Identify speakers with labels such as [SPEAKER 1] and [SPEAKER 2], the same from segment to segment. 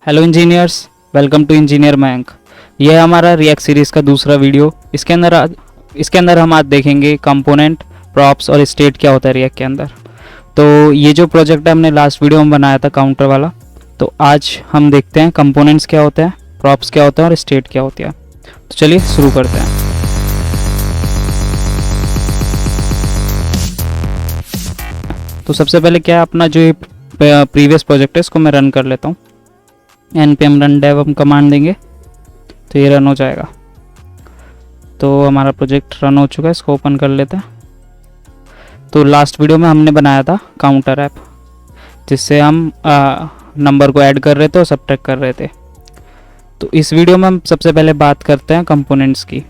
[SPEAKER 1] Hello engineers, welcome to engineer Mayank. यह है हमारा रिएक्ट सीरीज़ का दूसरा वीडियो। इसके अंदर हम आज देखेंगे कंपोनेंट, प्रॉप्स और स्टेट क्या होता है रिएक्ट के अंदर। तो ये जो प्रोजेक्ट है हमने लास्ट वीडियो में बनाया था काउंटर वाला, तो आज हम देखते हैं कंपोनेंट्स क्या होते हैं, प्रॉप्स क्या होते हैं और स्टेट क्या होती है। तो चलिए शुरू करते हैं। तो सबसे पहले क्या है, अपना जो ये प्रीवियस प्रोजेक्ट है इसको मैं रन कर लेता हूँ। npm run dev हम कमांड देंगे तो ये रन हो जाएगा। तो हमारा प्रोजेक्ट रन हो चुका है, इसको ओपन कर लेते हैं। तो लास्ट वीडियो में हमने बनाया था काउंटर ऐप, जिससे हम नंबर को ऐड कर रहे थे और सब्ट्रैक्ट कर रहे थे। तो इस वीडियो में हम सबसे पहले बात करते हैं कंपोनेंट्स की।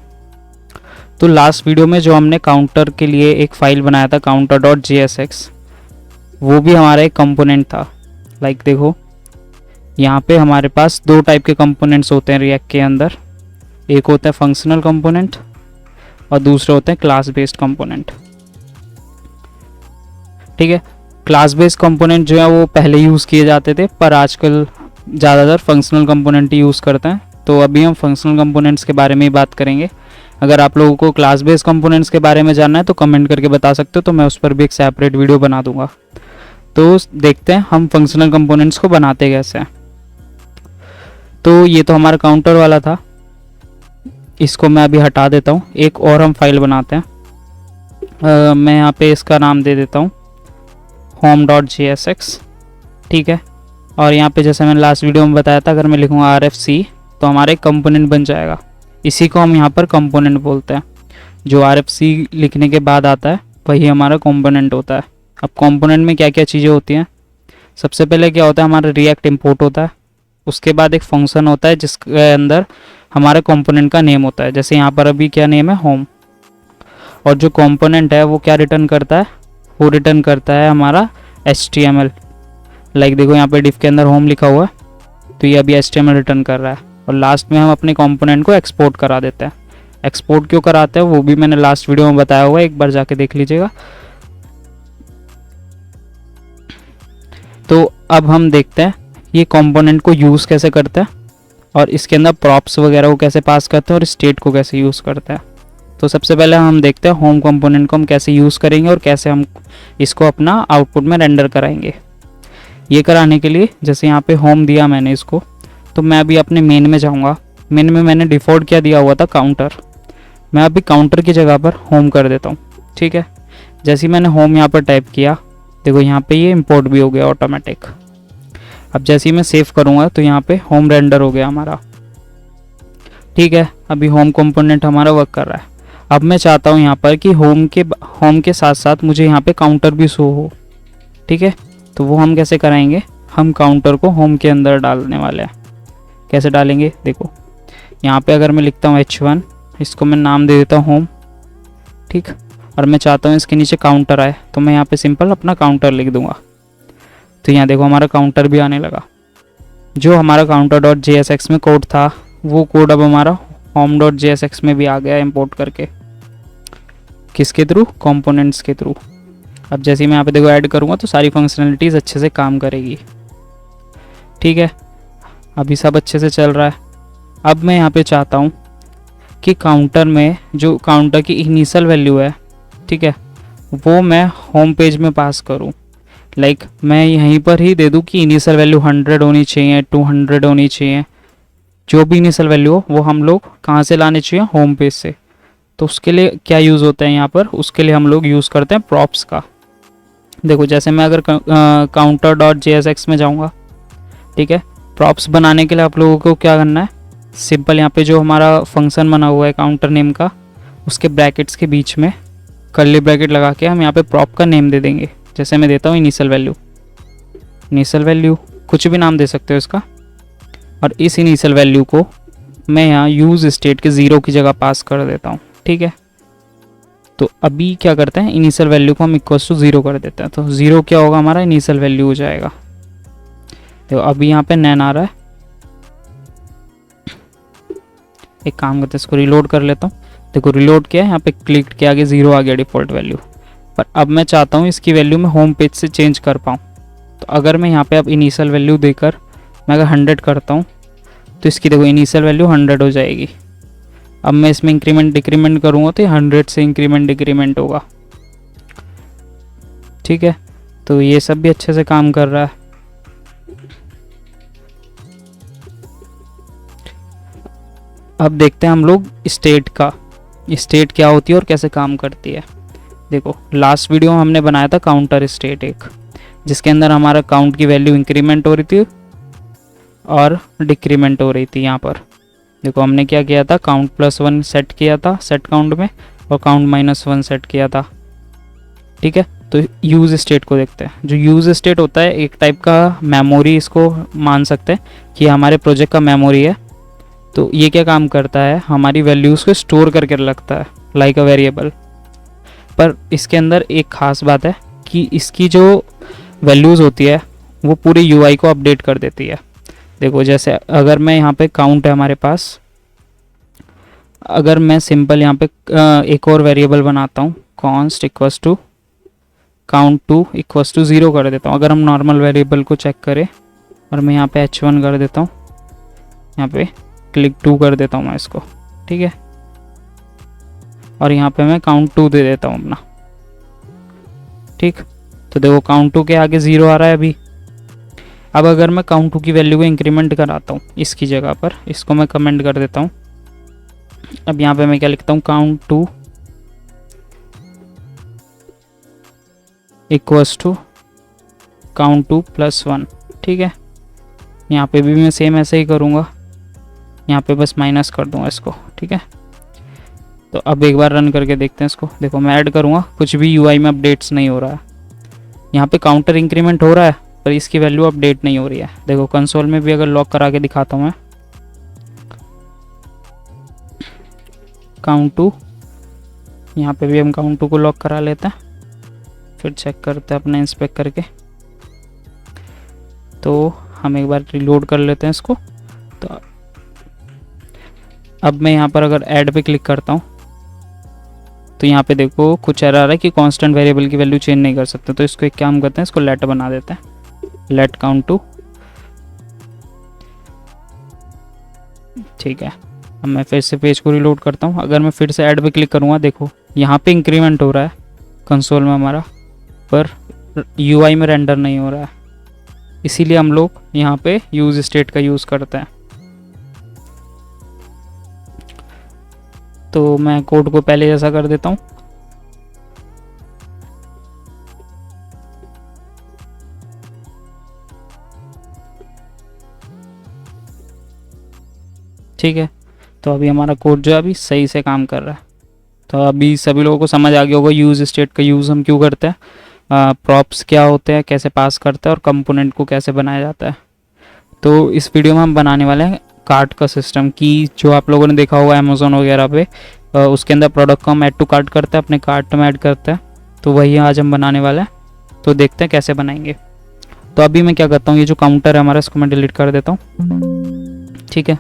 [SPEAKER 1] तो लास्ट वीडियो में जो हमने काउंटर के लिए एक फ़ाइल बनाया था counter.jsx, वो भी हमारा एक कंपोनेंट था। लाइक देखो, यहाँ पे हमारे पास दो टाइप के कंपोनेंट्स होते हैं रिएक्ट के अंदर। एक होता है फंक्शनल कंपोनेंट और दूसरे होते हैं क्लास बेस्ड कंपोनेंट। ठीक है, क्लास बेस्ड कंपोनेंट जो है वो पहले यूज़ किए जाते थे, पर आजकल ज़्यादातर फंक्शनल कंपोनेंट ही यूज़ करते हैं। तो अभी हम फंक्शनल कंपोनेंट्स के बारे में ही बात करेंगे। अगर आप लोगों को क्लास बेस्ड कंपोनेंट्स के बारे में जानना है तो कमेंट करके बता सकते हो, तो मैं उस पर भी एक सेपरेट वीडियो बना दूंगा। तो देखते हैं हम फंक्शनल कंपोनेंट्स को बनाते कैसे हैं। तो ये तो हमारा काउंटर वाला था, इसको मैं अभी हटा देता हूँ। एक और हम फाइल बनाते हैं। मैं यहाँ पे इसका नाम दे देता हूँ home.jsx। ठीक है, और यहाँ पे जैसे मैंने लास्ट वीडियो में बताया था, अगर मैं लिखूँगा RFC तो हमारा एक कंपोनेंट बन जाएगा। इसी को हम यहाँ पर कंपोनेंट बोलते हैं। जो RFC लिखने के बाद आता है वही हमारा कंपोनेंट होता है। अब कंपोनेंट में क्या क्या चीज़ें होती हैं, सबसे पहले क्या होता है, हमारा रिएक्ट इंपोर्ट होता है। उसके बाद एक फंक्शन होता है जिसके अंदर हमारे कंपोनेंट का नेम होता है। जैसे यहाँ पर अभी क्या नेम है, होम। और जो कंपोनेंट है वो क्या रिटर्न करता है, वो रिटर्न करता है हमारा HTML। लाइक देखो यहाँ पे डिफ के अंदर होम लिखा हुआ है, तो ये अभी HTML रिटर्न कर रहा है। और लास्ट में हम अपने कंपोनेंट को एक्सपोर्ट करा देते हैं। एक्सपोर्ट क्यों कराते हैं वो भी मैंने लास्ट वीडियो में बताया हुआ है, एक बार जाके देख लीजिएगा। तो अब हम देखते हैं ये कंपोनेंट को यूज़ कैसे करते हैं और इसके अंदर प्रॉप्स वगैरह को कैसे पास करते हैं और स्टेट को कैसे यूज़ करते हैं। तो सबसे पहले हम देखते हैं होम कंपोनेंट को हम कैसे यूज़ करेंगे और कैसे हम इसको अपना आउटपुट में रेंडर कराएंगे। ये कराने के लिए जैसे यहाँ पे होम दिया मैंने इसको, तो मैं अभी अपने मेन में जाऊँगा। मेन में मैंने डिफ़ॉल्ट क्या दिया हुआ था, काउंटर। मैं अभी काउंटर की जगह पर होम कर देता हूँ। ठीक है, जैसे ही मैंने होम यहाँ पर टाइप किया, देखो यहाँ पे ये इंपोर्ट भी हो गया ऑटोमेटिक। अब जैसे ही मैं सेव करूँगा तो यहाँ पे होम रेंडर हो गया हमारा। ठीक है, अभी होम कंपोनेंट हमारा वर्क कर रहा है। अब मैं चाहता हूँ यहाँ पर कि होम के साथ साथ मुझे यहाँ पे काउंटर भी शो हो। ठीक है, तो वो हम कैसे कराएंगे, हम काउंटर को होम के अंदर डालने वाले हैं। कैसे डालेंगे, देखो यहाँ पे अगर मैं लिखता हूँ H1, इसको मैं नाम दे देता हूँ होम। ठीक, और मैं चाहता हूँ इसके नीचे काउंटर आए, तो मैं यहाँ पे सिंपल अपना काउंटर लिख दूंगा। तो यहाँ देखो हमारा काउंटर भी आने लगा। जो हमारा counter.jsx में कोड था वो कोड अब हमारा home.jsx में भी आ गया इंपोर्ट करके। किसके थ्रू, कंपोनेंट्स के थ्रू। अब जैसे मैं यहाँ पे देखो ऐड करूँगा तो सारी फंक्शनलिटीज़ अच्छे से काम करेगी। ठीक है, अभी सब अच्छे से चल रहा है। अब मैं यहाँ पे चाहता हूँ कि काउंटर में जो काउंटर की इनिशियल वैल्यू है, ठीक है, वो मैं होम पेज में पास करूँ। लाइक मैं यहीं पर ही दे दूँ कि इनिशियल वैल्यू 100 होनी चाहिए, 200 होनी चाहिए। जो भी इनिशियल वैल्यू हो वो हम लोग कहाँ से लाने चाहिए, होम पेज से। तो उसके लिए क्या यूज़ होता है यहाँ पर, उसके लिए हम लोग यूज़ करते हैं प्रॉप्स का। देखो जैसे मैं अगर counter.jsx में जाऊँगा, ठीक है, प्रॉप्स बनाने के लिए आप लोगों को क्या करना है, सिंपल यहाँ पे जो हमारा फंक्शन बना हुआ है काउंटर नेम का, उसके ब्रैकेट्स के बीच में कर्ली ब्रैकेट लगा के हम यहाँ पे प्रॉप का नेम दे देंगे। जैसे मैं देता हूँ इनिशियल वैल्यू, कुछ भी नाम दे सकते हो इसका। और इस इनिशियल वैल्यू को मैं यहाँ यूज़ स्टेट के 0 की जगह पास कर देता हूँ। ठीक है, तो अभी क्या करते हैं, इनिशियल वैल्यू को हम इक्वल्स टू 0 कर देते हैं। तो 0 क्या होगा, हमारा इनिशियल वैल्यू हो जाएगा। देखो अभी यहाँ पे नैन आ रहा है। एक काम करते हैं, इसको रिलोड कर लेता हूँ। देखो रिलोड किया है, यहाँ पे क्लिक के आगे 0 आ गया डिफ़ॉल्ट वैल्यू। पर अब मैं चाहता हूँ इसकी वैल्यू मैं होम पेज से चेंज कर पाऊँ। तो अगर मैं यहाँ पे अब इनिशियल वैल्यू देकर मैं अगर 100 करता हूँ तो इसकी देखो इनिशियल वैल्यू 100 हो जाएगी। अब मैं इसमें इंक्रीमेंट डिक्रीमेंट करूँगा तो 100 से इंक्रीमेंट डिक्रीमेंट होगा। ठीक है, तो ये सब भी अच्छे से काम कर रहा है। अब देखते हैं हम लोग स्टेट का, स्टेट क्या होती है और कैसे काम करती है। देखो लास्ट वीडियो में हमने बनाया था काउंटर स्टेट एक, जिसके अंदर हमारा काउंट की वैल्यू इंक्रीमेंट हो रही थी और डिक्रीमेंट हो रही थी। यहाँ पर देखो हमने क्या किया था, काउंट +1 सेट किया था सेट काउंट में और काउंट -1 सेट किया था। ठीक है, तो यूज स्टेट को देखते हैं। जो यूज स्टेट होता है एक टाइप का मेमोरी, इसको मान सकते हैं कि हमारे प्रोजेक्ट का मेमोरी है। तो ये क्या काम करता है, हमारी वैल्यूज़ को स्टोर करके रखता है लाइक अ वेरिएबल। पर इसके अंदर एक ख़ास बात है कि इसकी जो वैल्यूज़ होती है वो पूरे यूआई को अपडेट कर देती है। देखो जैसे अगर मैं यहाँ पे काउंट है हमारे पास, अगर मैं सिंपल यहाँ पे एक और वेरिएबल बनाता हूँ, const equals to count2 equals to 0 कर देता हूँ। अगर हम नॉर्मल वेरिएबल को चेक करें और मैं यहाँ पे h1 कर देता हूँ, यहाँ पे क्लिक 2 कर देता हूँ मैं इसको। ठीक है, और यहाँ पे मैं count2 दे देता हूँ अपना। ठीक, तो देखो count2 के आगे 0 आ रहा है अभी। अब अगर मैं count2 की वैल्यू को इंक्रीमेंट कराता हूँ इसकी जगह पर, इसको मैं कमेंट कर देता हूँ। अब यहाँ पे मैं क्या लिखता हूँ, count2 इक्वल्स टू count2 +1। ठीक है, यहाँ पे भी मैं सेम ऐसे ही करूँगा, यहाँ पे बस माइनस कर दूँगा इसको। ठीक है, तो अब एक बार रन करके देखते हैं इसको। देखो मैं ऐड करूँगा, कुछ भी यूआई में अपडेट्स नहीं हो रहा है। यहाँ पे काउंटर इंक्रीमेंट हो रहा है पर इसकी वैल्यू अपडेट नहीं हो रही है। देखो कंसोल में भी अगर लॉक करा के दिखाता हूँ मैं, count2, यहाँ पे भी हम count2 को लॉक करा लेते हैं, फिर चेक करते हैं अपना इंस्पेक्ट करके। तो हम एक बार रिलोड कर लेते हैं इसको। तो अब मैं यहाँ पर अगर ऐड पे क्लिक करता हूँ तो यहाँ पे देखो कुछ एरर आ रहा है कि कांस्टेंट वेरिएबल की वैल्यू चेंज नहीं कर सकते। तो इसको एक काम करते हैं, इसको लेट बना देते हैं, लेट count2। ठीक है, अब मैं फिर से पेज को रिलोड करता हूँ। अगर मैं फिर से ऐड पे क्लिक करूँगा, देखो यहाँ पे इंक्रीमेंट हो रहा है कंसोल में हमारा, पर यूआई में रेंडर नहीं हो रहा है। इसीलिए हम लोग यहाँ पे यूज स्टेट का यूज़ करते हैं। तो मैं कोड को पहले जैसा कर देता हूँ। ठीक है, तो अभी हमारा कोड जो है अभी सही से काम कर रहा है। तो अभी सभी लोगों को समझ आ गया होगा यूज़ स्टेट का यूज़ हम क्यों करते हैं, प्रॉप्स क्या होते हैं, कैसे पास करते हैं और कंपोनेंट को कैसे बनाया जाता है। तो इस वीडियो में हम बनाने वाले हैं कार्ट का सिस्टम, कि जो आप लोगों ने देखा होगा अमेज़ोन वगैरह पे, उसके अंदर प्रोडक्ट को हम ऐड टू कार्ट करते हैं, अपने कार्ट में ऐड करते हैं। तो वही आज हम बनाने वाले हैं। तो देखते हैं कैसे बनाएंगे। तो अभी मैं क्या करता हूँ, ये जो काउंटर है हमारा, इसको मैं डिलीट कर देता हूँ। ठीक है,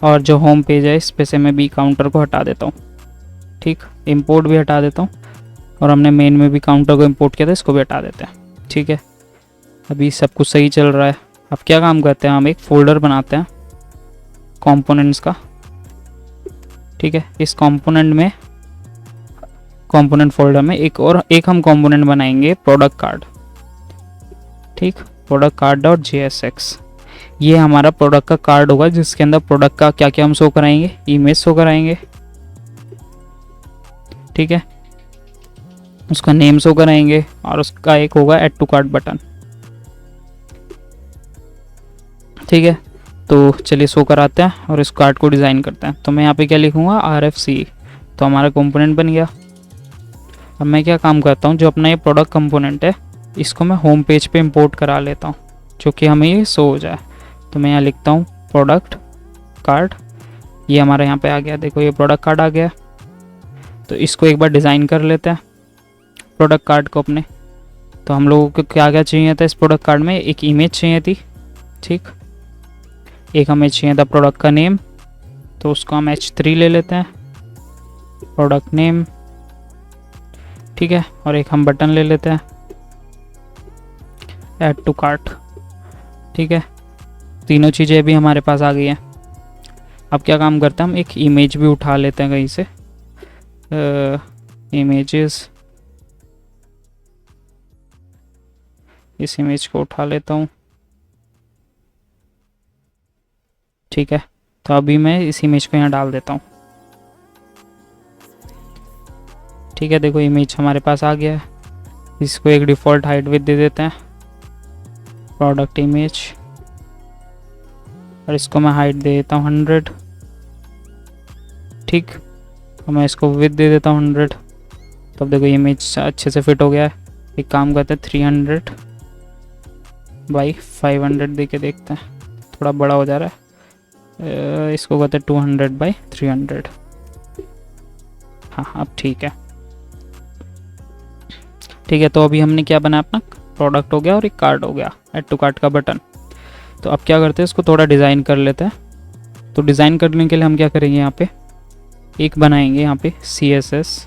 [SPEAKER 1] और जो होम पेज है इस पे से मैं बी काउंटर को हटा देता हूँ। ठीक, इंपोर्ट भी हटा देता हूँ, और हमने मेन में भी काउंटर को इंपोर्ट किया था, इसको भी हटा देते हैं। ठीक है, अभी सब कुछ सही चल रहा है। अब क्या काम करते हैं, हम एक फ़ोल्डर बनाते हैं कंपोनेंट्स का। ठीक है, इस कंपोनेंट में, कंपोनेंट फोल्डर में एक हम कंपोनेंट बनाएंगे प्रोडक्ट कार्ड। ठीक, प्रोडक्ट कार्ड डॉट JSX, ये हमारा प्रोडक्ट का कार्ड होगा, जिसके अंदर प्रोडक्ट का क्या क्या हम शो कराएंगे, इमेज शो कराएंगे। ठीक है, उसका नेम शो कराएंगे, और उसका एक होगा ऐड टू कार्ट बटन। ठीक है, तो चलिए शो कराते हैं और इस कार्ड को डिज़ाइन करते हैं। तो मैं यहाँ पे क्या लिखूँगा, RFC। तो हमारा कंपोनेंट बन गया। अब मैं क्या काम करता हूँ, जो अपना ये प्रोडक्ट कंपोनेंट है इसको मैं होम पेज पे इंपोर्ट करा लेता हूँ, जो कि हमें ये शो हो जाए। तो मैं यहाँ लिखता हूँ प्रोडक्ट कार्ड, ये हमारा यहाँ पे आ गया। देखो ये प्रोडक्ट कार्ड आ गया। तो इसको एक बार डिज़ाइन कर लेते हैं प्रोडक्ट कार्ड को अपने। तो हम लोगों को क्या क्या चाहिए था इस प्रोडक्ट कार्ड में, एक इमेज चाहिए थी। ठीक, एक हमें चाहिए था प्रोडक्ट का नेम, तो उसको हम H3 ले लेते हैं, प्रोडक्ट नेम। ठीक है, और एक हम बटन ले लेते हैं ऐड टू कार्ट। ठीक है, तीनों चीज़ें भी हमारे पास आ गई हैं। अब क्या काम करते हैं, हम एक इमेज भी उठा लेते हैं कहीं से, इमेजेस, इस इमेज को उठा लेता हूँ। ठीक है, तो अभी मैं इस इमेज को यहाँ डाल देता हूँ। ठीक है, देखो इमेज हमारे पास आ गया है। इसको एक डिफ़ॉल्ट हाइट विड्थ दे देते हैं, प्रोडक्ट इमेज, और इसको मैं हाइट दे देता हूँ 100। ठीक, और मैं इसको विड्थ दे देता हूँ 100। तो अब देखो इमेज अच्छे से फिट हो गया है। एक काम करते हैं 300 बाई 500 दे के देखते हैं, थोड़ा बड़ा हो जा रहा है। इसको कहते हैं 200 बाई 300। हाँ, अब ठीक है। ठीक है, तो अभी हमने क्या बनाया, अपना प्रोडक्ट हो गया और एक कार्ड हो गया, ऐड टू कार्ट का बटन। तो अब क्या करते हैं, इसको थोड़ा डिज़ाइन कर लेते हैं। तो डिज़ाइन करने के लिए हम क्या करेंगे, यहाँ पे एक बनाएंगे, यहाँ पे CSS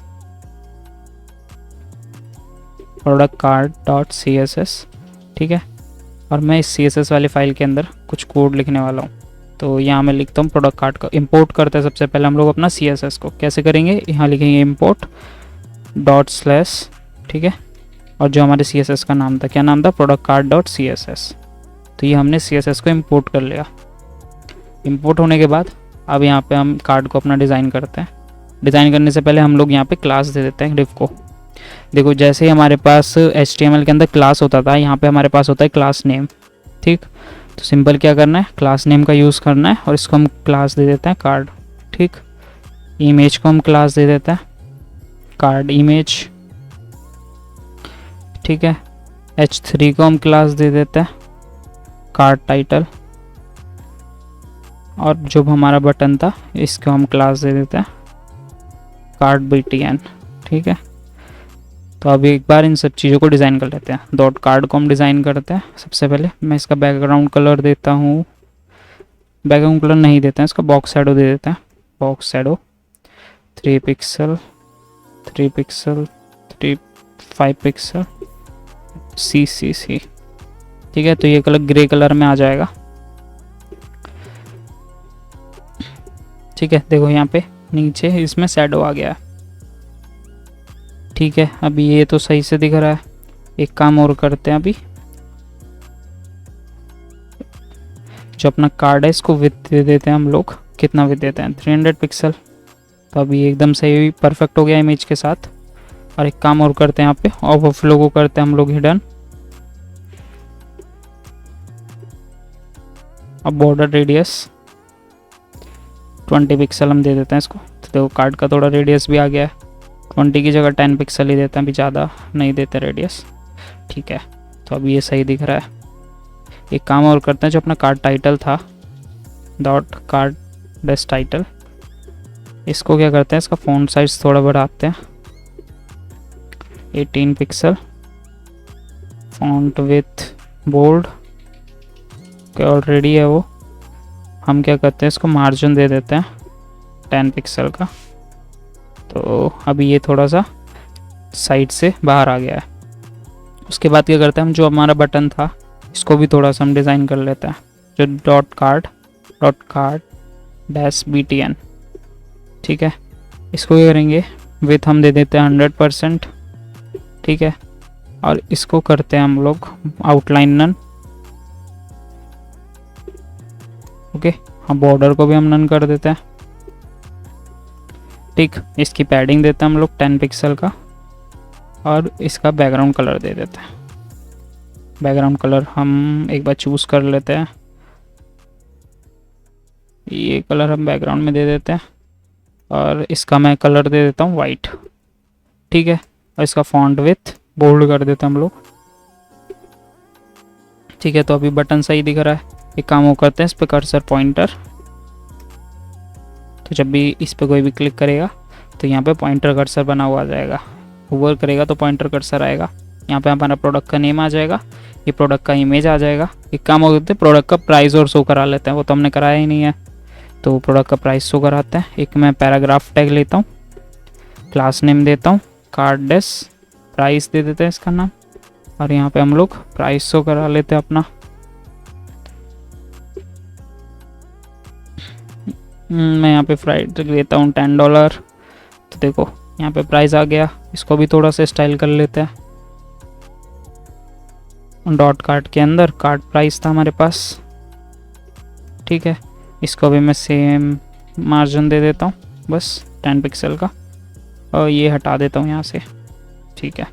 [SPEAKER 1] product card dot CSS। ठीक है, और मैं इस CSS वाली फाइल के अंदर कुछ कोड लिखने वाला हूँ। तो यहाँ मैं लिखता हूँ प्रोडक्ट कार्ड का। इंपोर्ट करते हैं सबसे पहले हम लोग अपना CSS को। कैसे करेंगे, यहाँ लिखेंगे इंपोर्ट डॉट स्लैश, ठीक है, और जो हमारे CSS का नाम था, क्या नाम था, प्रोडक्ट कार्ड डॉट CSS। तो ये हमने CSS को इंपोर्ट कर लिया। इंपोर्ट होने के बाद अब यहाँ पे हम कार्ड को अपना डिज़ाइन करते हैं। डिज़ाइन करने से पहले हम लोग यहाँ पे क्लास दे देते हैं div को। देखो जैसे ही हमारे पास HTML के अंदर क्लास होता था, यहाँ पे हमारे पास होता है क्लास नेम। ठीक, तो सिंपल क्या करना है, क्लास नेम का यूज़ करना है, और इसको हम क्लास दे देते हैं कार्ड। ठीक, इमेज को हम क्लास दे देते हैं कार्ड इमेज। ठीक है, H3 को हम क्लास दे देते हैं कार्ड टाइटल, और जो हमारा बटन था इसको हम क्लास दे देते हैं कार्ड BTN। ठीक है, तो अभी एक बार इन सब चीज़ों को डिज़ाइन कर लेते हैं। डॉट कार्ड को हम डिज़ाइन करते हैं। सबसे पहले मैं इसका बैकग्राउंड कलर देता हूँ, बैकग्राउंड कलर नहीं देते हैं, इसका बॉक्स शैडो दे देते हैं। Box shadow 3 pixel 3 pixel 5 pixel CCC। ठीक है, तो ये कलर ग्रे कलर में आ जाएगा। ठीक है, देखो यहाँ पे नीचे इसमें शैडो आ गया है। ठीक है, अभी ये तो सही से दिख रहा है। एक काम और करते हैं, अभी जो अपना कार्ड है इसको विड्थ दे देते हैं हम लोग। कितना विड्थ देते हैं, 300 पिक्सल। तो अभी एकदम सही परफेक्ट हो गया इमेज के साथ। और एक काम और करते हैं, यहाँ पे ओवरफ्लो को करते हैं हम लोग हिडन। अब बॉर्डर रेडियस 20 पिक्सल हम दे देते हैं इसको। तो देखो कार्ड का थोड़ा रेडियस भी आ गया है। 20 की जगह 10 पिक्सल ही देते हैं, अभी ज़्यादा नहीं देते रेडियस। ठीक है, तो अभी ये सही दिख रहा है। एक काम और करते हैं, जो अपना कार्ड टाइटल था डॉट कार्ड डैश टाइटल, इसको क्या करते हैं, इसका फ़ॉन्ट साइज थोड़ा बढ़ाते हैं 18 पिक्सल। फ़ॉन्ट विथ बोल्ड के ऑलरेडी है वो। हम क्या करते हैं, इसको मार्जिन दे देते हैं 10 पिक्सल का। तो अभी ये थोड़ा सा साइड से बाहर आ गया है। उसके बाद क्या करते हैं, हम जो हमारा बटन था इसको भी थोड़ा सा हम डिज़ाइन कर लेते हैं। जो डॉट कार्ड डैश BTN। ठीक है, इसको क्या करेंगे, विथ हम दे देते हैं 100%। ठीक है, और इसको करते हैं हम लोग आउटलाइन नन। ओके, हम बॉर्डर को भी हम नन कर देते हैं। ठीक, इसकी पैडिंग देते हैं हम लोग 10 पिक्सल का, और इसका बैकग्राउंड कलर दे देते हैं। बैकग्राउंड कलर हम एक बार चूज़ कर लेते हैं, ये कलर हम बैकग्राउंड में दे देते हैं, और इसका मैं कलर दे देता हूँ वाइट। ठीक है, और इसका फॉन्ट विथ बोल्ड कर देते हैं हम लोग। ठीक है, तो अभी बटन सही दिख रहा है। एक काम वो करते हैं, इस पर कर्सर पॉइंटर, तो जब भी इस पर कोई भी क्लिक करेगा तो यहाँ पे पॉइंटर कर्सर बना हुआ आ जाएगा। होवर करेगा तो पॉइंटर कर्सर आएगा। यहाँ पे हमारा प्रोडक्ट का नेम आ जाएगा, ये प्रोडक्ट का इमेज आ जाएगा। एक काम हो करते हैं, प्रोडक्ट का प्राइस और शो करा लेते हैं, वो तो हमने कराया ही नहीं है। तो प्रोडक्ट का प्राइस शो कराते हैं। एक मैं पैराग्राफ टैग लेता हूँ, क्लास नेम देता हूँ कार्ड डैश प्राइस दे देते हैं इसका नाम, और यहाँ पे हम लोग प्राइस शो करा लेते हैं अपना। मैं यहाँ पे प्राइस देता हूँ $10। तो देखो यहाँ पे प्राइस आ गया। इसको भी थोड़ा सा स्टाइल कर लेते हैं। डॉट कार्ड के अंदर कार्ड प्राइस था हमारे पास, ठीक है। इसको भी मैं सेम मार्जिन दे देता हूँ, बस 10 पिक्सल का, और ये हटा देता हूँ यहाँ से, ठीक है।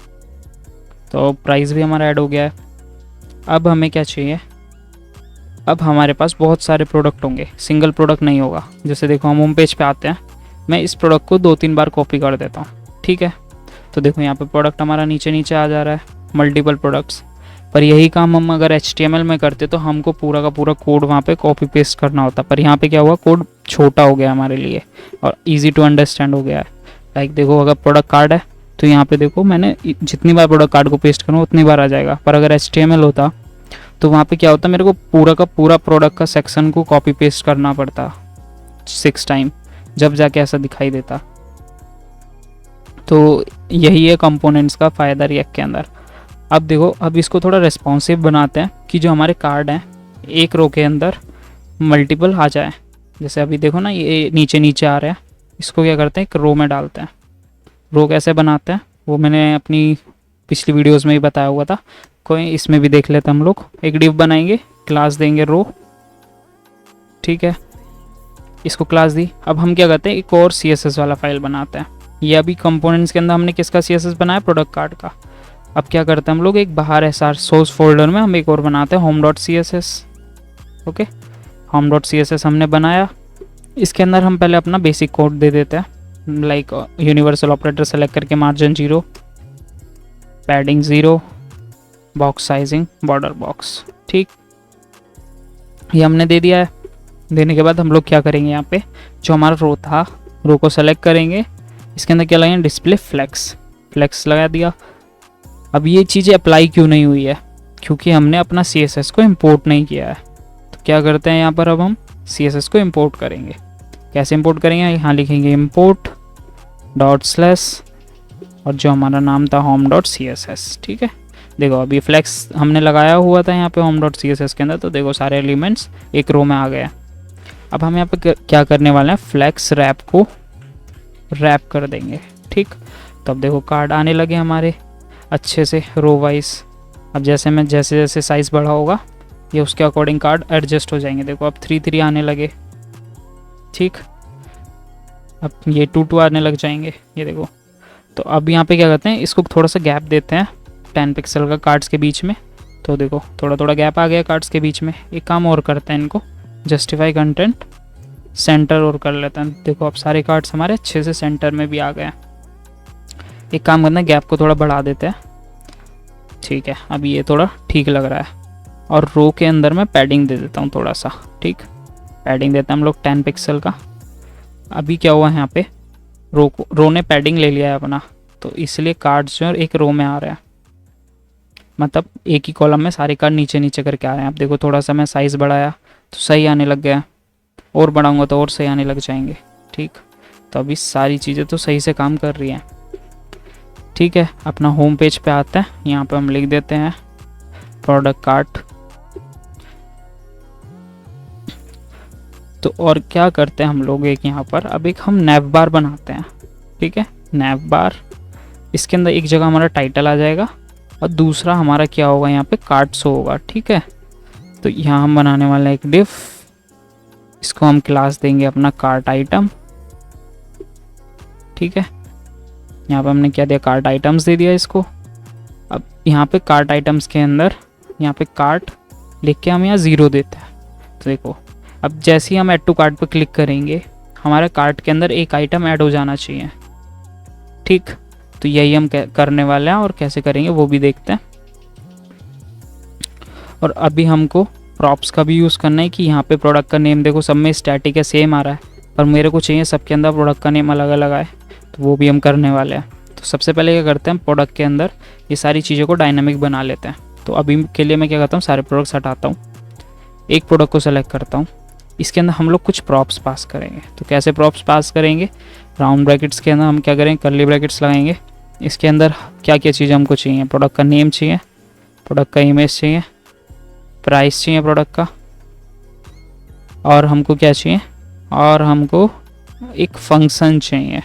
[SPEAKER 1] तो प्राइस भी हमारा ऐड हो गया है। अब हमें क्या चाहिए, अब हमारे पास बहुत सारे प्रोडक्ट होंगे, सिंगल प्रोडक्ट नहीं होगा। जैसे देखो हम होम पेज पे आते हैं, मैं इस प्रोडक्ट को 2-3 बार कॉपी कर देता हूँ, ठीक है। तो देखो यहाँ पे प्रोडक्ट हमारा नीचे नीचे आ जा रहा है, मल्टीपल प्रोडक्ट्स। पर यही काम हम अगर HTML में करते तो हमको पूरा का पूरा कोड वहाँ पे कॉपी पेस्ट करना होता। पर यहाँ पे क्या हुआ, कोड छोटा हो गया हमारे लिए और इजी टू अंडरस्टैंड हो गया है। लाइक देखो अगर प्रोडक्ट कार्ड है तो यहाँ पे देखो मैंने जितनी बार प्रोडक्ट कार्ड को पेस्ट करूँ उतनी बार आ जाएगा। पर अगर HTML होता तो वहाँ पे क्या होता, मेरे को पूरा का पूरा प्रोडक्ट का सेक्शन को कॉपी पेस्ट करना पड़ता 6 टाइम, जब जाके ऐसा दिखाई देता। तो यही है कंपोनेंट्स का फ़ायदा रिएक्ट के अंदर। अब देखो अब इसको थोड़ा रिस्पॉन्सिव बनाते हैं कि जो हमारे कार्ड हैं एक रो के अंदर मल्टीपल आ जाए। जैसे अभी देखो ना ये नीचे नीचे आ रहा है, इसको क्या करते हैं एक रो में डालते हैं। रो कैसे बनाते हैं वो मैंने अपनी पिछली वीडियोस में ही बताया हुआ था, कोई इसमें भी देख लेते हैं हम लोग। एक डिव बनाएंगे, क्लास देंगे रो, ठीक है। इसको क्लास दी। अब हम क्या करते हैं एक और CSS वाला फाइल बनाते हैं। ये अभी कंपोनेंट्स के अंदर हमने किसका CSS बनाया, प्रोडक्ट कार्ड का। अब क्या करते हैं हम लोग एक बाहर SR सोर्स फोल्डर में हम एक और बनाते हैं home.css, ओके। home.css हमने बनाया। इसके अंदर हम पहले अपना बेसिक कोड दे देते हैं, लाइक यूनिवर्सल ऑपरेटर सेलेक्ट करके margin 0, padding 0, box sizing border box, ठीक। ये हमने दे दिया है। देने के बाद हम लोग क्या करेंगे, यहाँ पे जो हमारा रो था, रो को सेलेक्ट करेंगे। इसके अंदर क्या लगाएंगे, डिस्प्ले फ्लेक्स लगा दिया। अब ये चीज़ें अप्लाई क्यों नहीं हुई है, क्योंकि हमने अपना CSS को इंपोर्ट नहीं किया है। तो क्या करते हैं यहाँ पर, अब हम CSS को इंपोर्ट करेंगे। कैसे इंपोर्ट करेंगे, यहाँ लिखेंगे import डॉट स्लैश और जो हमारा नाम था home.css, ठीक है। देखो अभी फ्लेक्स हमने लगाया हुआ था यहाँ पे home.css के अंदर, तो देखो सारे एलिमेंट्स एक रो में आ गए। अब हम यहाँ पे क्या करने वाले हैं, फ्लेक्स रैप को रैप कर देंगे, ठीक। तो अब देखो कार्ड आने लगे हमारे अच्छे से रो वाइज। अब जैसे जैसे साइज़ बड़ा होगा ये उसके अकॉर्डिंग कार्ड एडजस्ट हो जाएंगे। देखो अब 3-3 आने लगे, ठीक। अब ये 2-2 आने लग जाएंगे, ये देखो। तो अब यहाँ पे क्या करते हैं, इसको थोड़ा सा गैप देते हैं 10 पिक्सल का कार्ड्स के बीच में। तो देखो थोड़ा थोड़ा गैप आ गया कार्ड्स के बीच में। एक काम और करते हैं, इनको जस्टिफाई कंटेंट सेंटर और कर लेते हैं। देखो अब सारे कार्ड्स हमारे अच्छे से सेंटर में भी आ गए। एक काम करना है, गैप को थोड़ा बढ़ा देते हैं, ठीक है। अब ये थोड़ा ठीक लग रहा है। और रो के अंदर मैं पैडिंग दे देता हूँ थोड़ा सा, ठीक। पैडिंग देते हैं हम लोग 10 पिक्सल का। अभी क्या हुआ है, यहाँ पे रो ने पैडिंग ले लिया है अपना, तो इसलिए कार्ड्स जो एक रो में आ रहे हैं, मतलब एक ही कॉलम में सारे कार्ड नीचे नीचे करके आ रहे हैं। अब देखो थोड़ा सा मैं साइज़ बढ़ाया तो सही आने लग गया, और बढ़ाऊंगा तो और सही आने लग जाएंगे, ठीक। तो अभी सारी चीज़ें तो सही से काम कर रही हैं, ठीक है। अपना होम पेज पे आते हैं, यहाँ पे हम लिख देते हैं प्रोडक्ट कार्ड। तो और क्या करते हैं हम लोग, एक यहाँ पर अब एक हम नैव बार बनाते हैं, ठीक है। नैव बार, इसके अंदर एक जगह हमारा टाइटल आ जाएगा और दूसरा हमारा क्या होगा, यहाँ पे कार्ड शो होगा, ठीक है। तो यहाँ हम बनाने वाले हैं एक डिफ, इसको हम क्लास देंगे अपना कार्ट आइटम, ठीक है। यहाँ पे हमने क्या दिया, कार्ट आइटम्स दे दिया इसको। अब यहाँ पे कार्ट आइटम्स के अंदर यहाँ पे कार्ट लिख के हम यहाँ 0 देते हैं। तो देखो अब जैसे ही हम ऐड टू कार्ट पे क्लिक करेंगे, हमारे कार्ट के अंदर एक आइटम ऐड हो जाना चाहिए, ठीक। तो यही हम करने वाले हैं, और कैसे करेंगे वो भी देखते हैं। और अभी हमको प्रॉप्स का भी यूज़ करना है कि यहाँ पे प्रोडक्ट का नेम देखो सब में स्टैटिक है, सेम आ रहा है, पर मेरे को चाहिए सबके अंदर प्रोडक्ट का नेम अलग अलग आए, तो वो भी हम करने वाले हैं। तो सबसे पहले क्या करते हैं, प्रोडक्ट के अंदर ये सारी चीज़ों को डायनामिक बना लेते हैं। तो अभी के लिए मैं क्या करता हूँ, सारे प्रोडक्ट्स हटाता हूँ, एक प्रोडक्ट को सेलेक्ट करता हूँ। इसके अंदर हम लोग कुछ प्रॉप्स पास करेंगे। तो कैसे प्रॉप्स पास करेंगे, राउंड ब्रैकेट्स के अंदर हम क्या करेंगे, कर्ली ब्रैकेट्स लगाएंगे। इसके अंदर क्या क्या चीज़ हमको चाहिए, प्रोडक्ट का नेम चाहिए, प्रोडक्ट का इमेज चाहिए, प्राइस चाहिए प्रोडक्ट का, और हमको क्या चाहिए, और हमको एक फंक्शन चाहिए।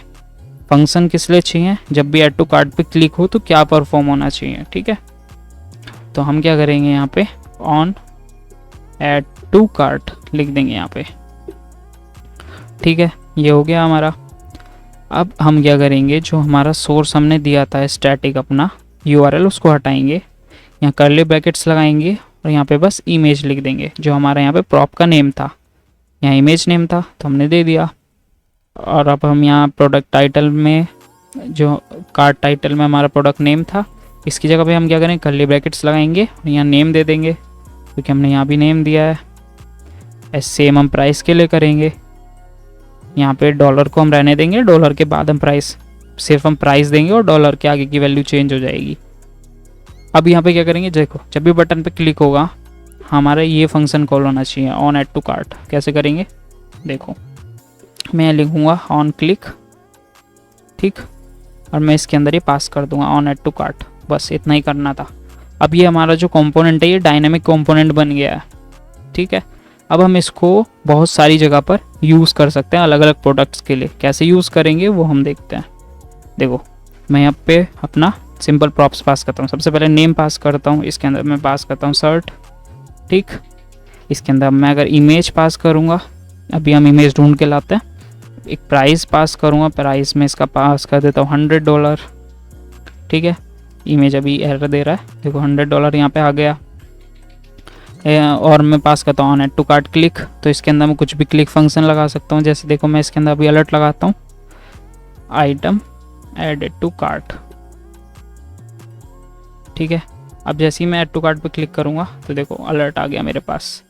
[SPEAKER 1] फंक्शन किस लिए चाहिए? जब भी ऐड टू कार्ट पे क्लिक हो तो क्या परफॉर्म होना चाहिए, ठीक है। तो हम क्या करेंगे, यहाँ पे ऑन ऐड टू कार्ट लिख देंगे यहाँ पे, ठीक है। ये हो गया हमारा। अब हम क्या करेंगे, जो हमारा सोर्स हमने दिया था स्टैटिक अपना यूआरएल, उसको हटाएंगे, यहाँ कर्ली ब्रैकेट्स लगाएंगे और यहाँ पे बस इमेज लिख देंगे, जो हमारा यहाँ पे प्रॉप का नेम था, यहाँ इमेज नेम था तो हमने दे दिया। और अब हम यहाँ प्रोडक्ट टाइटल में, जो कार्ड टाइटल में हमारा प्रोडक्ट नेम था, इसकी जगह पे हम क्या करें, कर्ली ब्रैकेट्स लगाएंगे और यहाँ नेम दे देंगे, क्योंकि हमने यहाँ भी नेम दिया है। सेम हम प्राइस के लिए करेंगे, यहाँ पे डॉलर को हम रहने देंगे, डॉलर के बाद हम प्राइस, सिर्फ हम प्राइस देंगे और डॉलर के आगे की वैल्यू चेंज हो जाएगी। अब यहाँ पे क्या करेंगे, देखो जब भी बटन पे क्लिक होगा हमारा ये फंक्शन कॉल होना चाहिए, ऑन ऐड टू कार्ट। कैसे करेंगे, देखो मैं लिखूँगा ऑन क्लिक, ठीक, और मैं इसके अंदर ये पास कर दूंगा ऑन ऐड टू कार्ट, बस इतना ही करना था। अब ये हमारा जो कंपोनेंट है ये डायनेमिक कंपोनेंट बन गया है, ठीक है। अब हम इसको बहुत सारी जगह पर यूज़ कर सकते हैं अलग अलग प्रोडक्ट्स के लिए। कैसे यूज़ करेंगे वो हम देखते हैं। देखो मैं यहाँ पे अपना सिंपल प्रॉप्स पास करता हूँ। सबसे पहले नेम पास करता हूँ, इसके अंदर मैं पास करता हूँ शर्ट, ठीक। इसके अंदर मैं अगर इमेज पास करूँगा, अभी हम इमेज ढूंढ के लाते हैं, एक प्राइस पास करूँगा, प्राइस में इसका पास कर देता हूँ $100, ठीक है। इमेज अभी एरर दे रहा है, देखो $100 यहाँ पे आ गया। और मैं पास करता हूँ on add to cart click, तो इसके अंदर मैं कुछ भी क्लिक फंक्शन लगा सकता हूँ। जैसे देखो मैं इसके अंदर अभी अलर्ट लगाता हूँ, आइटम एडेड टू कार्ट, ठीक है। अब जैसे ही मैं ऐड टू कार्ट पे क्लिक करूँगा तो देखो अलर्ट आ गया मेरे पास,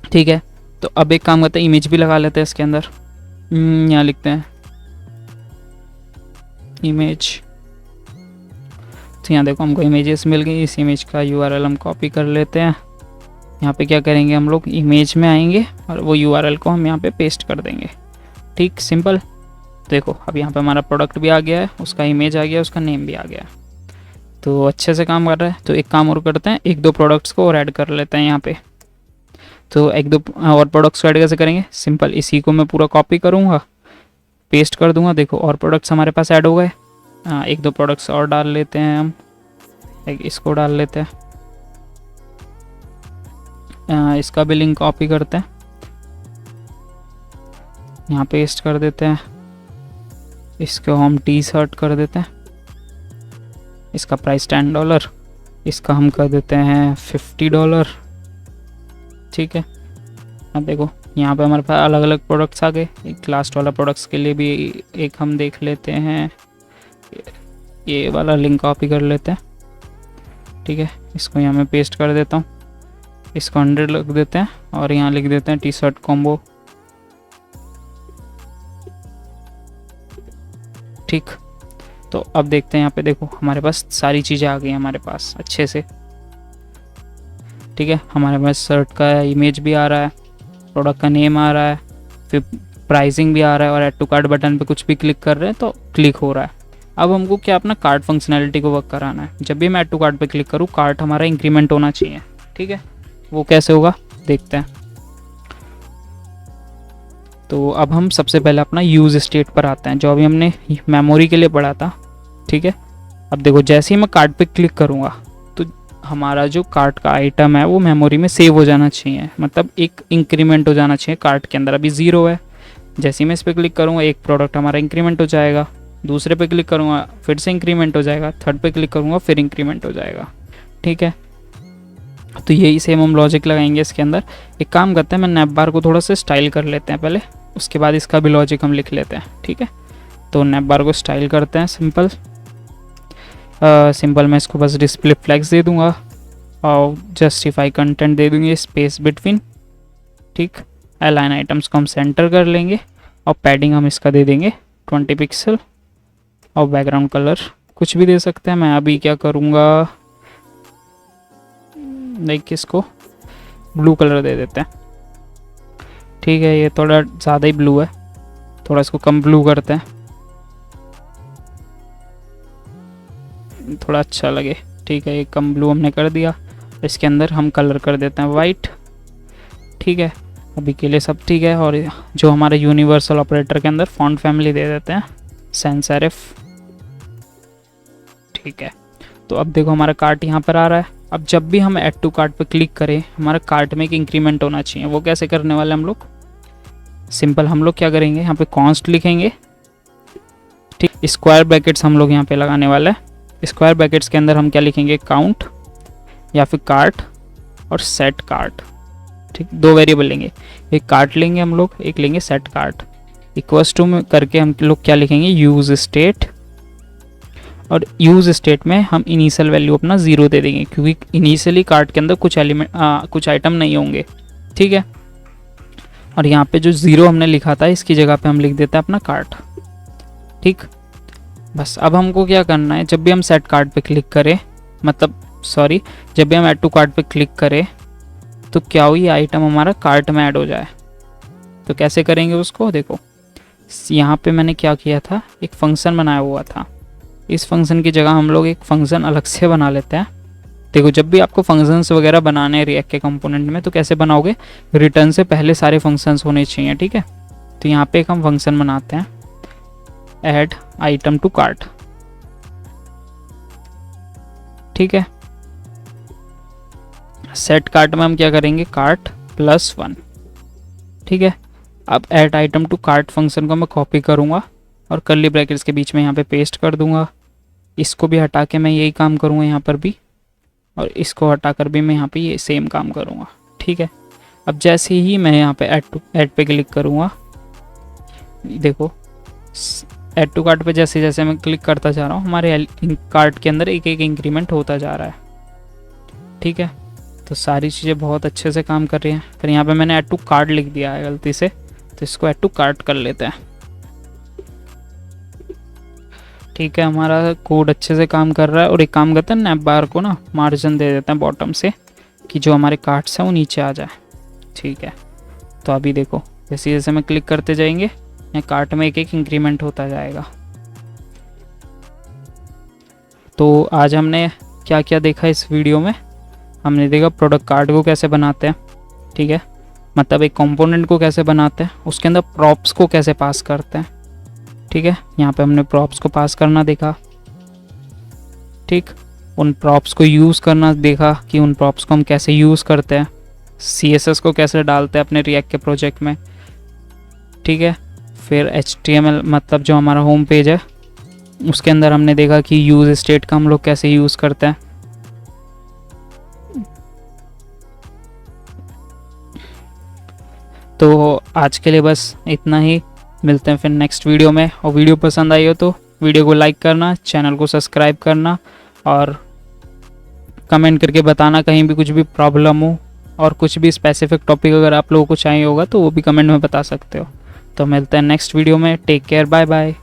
[SPEAKER 1] ठीक है। तो अब एक काम करते हैं, इमेज भी लगा लेते हैं इसके अंदर। यहाँ लिखते हैं इमेज, तो यहाँ देखो हमको इमेजेस मिल गई। इस इमेज का यूआरएल हम कॉपी कर लेते हैं। यहाँ पे क्या करेंगे, हम लोग इमेज में आएंगे और वो यूआरएल को हम यहाँ पे पेस्ट कर देंगे, ठीक, सिंपल। देखो अब यहाँ पे हमारा प्रोडक्ट भी आ गया है, उसका इमेज आ गया, उसका नेम भी आ गया, तो अच्छे से काम कर रहा है। तो एक काम और करते हैं, एक दो प्रोडक्ट्स को और ऐड कर लेते हैं यहाँ पे। तो एक दो और प्रोडक्ट्स को ऐड कैसे करेंगे, सिंपल, इसी को मैं पूरा कॉपी करूँगा, पेस्ट कर दूंगा। देखो और प्रोडक्ट्स हमारे पास ऐड हो गए। एक दो प्रोडक्ट्स और डाल लेते हैं हम, एक इसको डाल लेते हैं, इसका भी लिंक कॉपी करते हैं, यहाँ पेस्ट कर देते हैं। इसको हम टी शर्ट कर देते हैं, इसका प्राइस $10, इसका हम कर देते हैं $50, ठीक है। अब देखो यहाँ पे हमारे पास अलग अलग प्रोडक्ट्स आ गए। एक लास्ट वाला प्रोडक्ट्स के लिए भी एक हम देख लेते हैं, ये वाला लिंक कॉपी कर लेते हैं, ठीक है। इसको यहाँ मैं पेस्ट कर देता हूँ, इसको 100 लिख देते हैं और यहाँ लिख देते हैं टी शर्ट कॉम्बो, ठीक। तो अब देखते हैं यहाँ पे, देखो हमारे पास सारी चीज़ें आ गई हमारे पास अच्छे से, ठीक है। हमारे पास शर्ट का इमेज भी आ रहा है, प्रोडक्ट का नेम आ रहा है, फिर प्राइसिंग भी आ रहा है, और ऐड टू कार्ट बटन पे कुछ भी क्लिक कर रहे हैं तो क्लिक हो रहा है। अब हमको क्या अपना कार्ट फंक्शनैलिटी को वर्क कराना है। जब भी मैं ऐड टू कार्ट पे क्लिक करूँ कार्ट हमारा इंक्रीमेंट होना चाहिए, ठीक है। वो कैसे होगा देखते हैं। तो अब हम सबसे पहले अपना यूज स्टेट पर आते हैं, जो अभी हमने मेमोरी के लिए पढ़ा था, ठीक है। अब देखो जैसे ही मैं कार्ट पे क्लिक करूँगा तो हमारा जो कार्ट का आइटम है वो मेमोरी में सेव हो जाना चाहिए, मतलब एक इंक्रीमेंट हो जाना चाहिए कार्ट के अंदर। अभी 0 है, जैसे ही मैं इस पर क्लिक करूँगा एक प्रोडक्ट हमारा इंक्रीमेंट हो जाएगा, दूसरे पे क्लिक करूँगा फिर से इंक्रीमेंट हो जाएगा, थर्ड पे क्लिक करूँगा फिर इंक्रीमेंट हो जाएगा, ठीक है। तो यही सेम हम लॉजिक लगाएंगे इसके अंदर। एक काम करते हैं, मैं नैप बार को थोड़ा सा स्टाइल कर लेते हैं पहले, उसके बाद इसका भी लॉजिक हम लिख लेते हैं, ठीक है। तो नैप बार को स्टाइल करते हैं सिंपल, सिंपल मैं इसको बस डिस्प्ले फ्लैग्स दे दूंगा और जस्टिफाई कंटेंट दे दूंगे, स्पेस बिटवीन, ठीक। अलाइन आइटम्स को हम सेंटर कर लेंगे और पैडिंग हम इसका दे देंगे 20 पिक्सल, और बैकग्राउंड कलर कुछ भी दे सकते हैं। मैं अभी क्या करूँगा, लाइक इसको ब्लू कलर दे देते हैं, ठीक है। ये थोड़ा ज़्यादा ही ब्लू है, थोड़ा इसको कम ब्लू करते हैं, थोड़ा अच्छा लगे, ठीक है। ये कम ब्लू हमने कर दिया। इसके अंदर हम कलर कर देते हैं वाइट, ठीक है, अभी के लिए सब ठीक है। और जो हमारे यूनिवर्सल ऑपरेटर के अंदर फॉन्ट फैमिली दे देते हैं सैंस सेरिफ, ठीक है। तो अब देखो हमारा कार्ट यहाँ पर आ रहा है। अब जब भी हम ऐड टू कार्ट पे क्लिक करें, हमारा कार्ट में एक इंक्रीमेंट होना चाहिए। वो कैसे करने वाले हम लोग, सिंपल हम लोग क्या करेंगे, यहाँ पे कॉन्स्ट लिखेंगे, ठीक। स्क्वायर ब्रैकेट्स हम लोग यहाँ पे लगाने वाला है। स्क्वायर ब्रैकेट्स के अंदर हम क्या लिखेंगे, काउंट या फिर कार्ट और सेट कार्ट, ठीक। दो वेरिएबल लेंगे, एक कार्ट लेंगे हम लोग, एक लेंगे सेट कार्ट। इक्वल्स टू में करके हम लोग क्या लिखेंगे, यूज स्टेट, और यूज स्टेट में हम इनिशियल वैल्यू अपना 0 दे देंगे, क्योंकि इनिशियली कार्ट के अंदर कुछ आइटम नहीं होंगे, ठीक है। और यहाँ पे जो 0 हमने लिखा था इसकी जगह पे हम लिख देते हैं अपना कार्ट, ठीक। बस अब हमको क्या करना है, जब भी हम सेट कार्ट पे क्लिक करें, मतलब सॉरी, जब भी हम ऐड टू कार्ट पे क्लिक करें तो क्या हो, ये आइटम हमारा कार्ट में ऐड हो जाए। तो कैसे करेंगे उसको, देखो यहाँ पे मैंने क्या किया था, एक फंक्शन बनाया हुआ था। इस फंक्शन की जगह हम लोग एक फंक्शन अलग से बना लेते हैं। देखो जब भी आपको फंक्शंस वगैरह बनाने हैं रिएक्ट के कंपोनेंट में, तो कैसे बनाओगे, रिटर्न से पहले सारे फंक्शंस होने चाहिए, ठीक है। तो यहाँ पे एक हम फंक्शन बनाते हैं, ऐड आइटम टू कार्ट, ठीक है। सेट कार्ट में हम क्या करेंगे, कार्ट +1, ठीक है। अब add item to cart function को मैं कॉपी करूँगा और कर्ली ब्रैकेट्स के बीच में यहाँ पे पेस्ट कर दूंगा। इसको भी हटा के मैं यही काम करूँगा यहाँ पर भी, और इसको हटा कर भी मैं यहाँ पे ये सेम काम करूँगा, ठीक है। अब जैसे ही मैं यहाँ पे ऐड पे क्लिक करूँगा, देखो ऐड टू कार्ट पे जैसे जैसे मैं क्लिक करता जा रहा हूँ, हमारे कार्ट के अंदर एक एक इंक्रीमेंट होता जा रहा है, ठीक है। तो सारी चीज़ें बहुत अच्छे से काम कर रही हैं। फिर यहाँ पे मैंने ऐड टू कार्ट लिख दिया है गलती से, तो इसको ऐड टू कार्ट कर लेते हैं, ठीक है। हमारा कोड अच्छे से काम कर रहा है। और एक काम करते हैं, नैप बार को ना मार्जिन दे देते हैं बॉटम से, कि जो हमारे कार्ट्स हैं वो नीचे आ जाए, ठीक है। तो अभी देखो जैसे जैसे मैं क्लिक करते जाएंगे, यहाँ कार्ट में एक एक इंक्रीमेंट होता जाएगा। तो आज हमने क्या क्या देखा इस वीडियो में, हमने देखा प्रोडक्ट कार्ड को कैसे बनाते हैं, ठीक है, मतलब एक कंपोनेंट को कैसे बनाते हैं, उसके अंदर प्रॉप्स को कैसे पास करते हैं, ठीक है। यहाँ पे हमने प्रॉप्स को पास करना देखा, ठीक। उन प्रॉप्स को यूज़ करना देखा कि उन प्रॉप्स को हम कैसे यूज़ करते हैं, CSS को कैसे डालते हैं अपने रिएक्ट के प्रोजेक्ट में, ठीक है। फिर HTML मतलब जो हमारा होम पेज है उसके अंदर हमने देखा कि यूज स्टेट का हम लोग कैसे यूज़ करते हैं। तो आज के लिए बस इतना ही, मिलते हैं फिर नेक्स्ट वीडियो में। और वीडियो पसंद आई हो तो वीडियो को लाइक करना, चैनल को सब्सक्राइब करना, और कमेंट करके बताना कहीं भी कुछ भी प्रॉब्लम हो, और कुछ भी स्पेसिफिक टॉपिक अगर आप लोगों को चाहिए होगा तो वो भी कमेंट में बता सकते हो। तो मिलते हैं नेक्स्ट वीडियो में, टेक केयर, बाय बाय।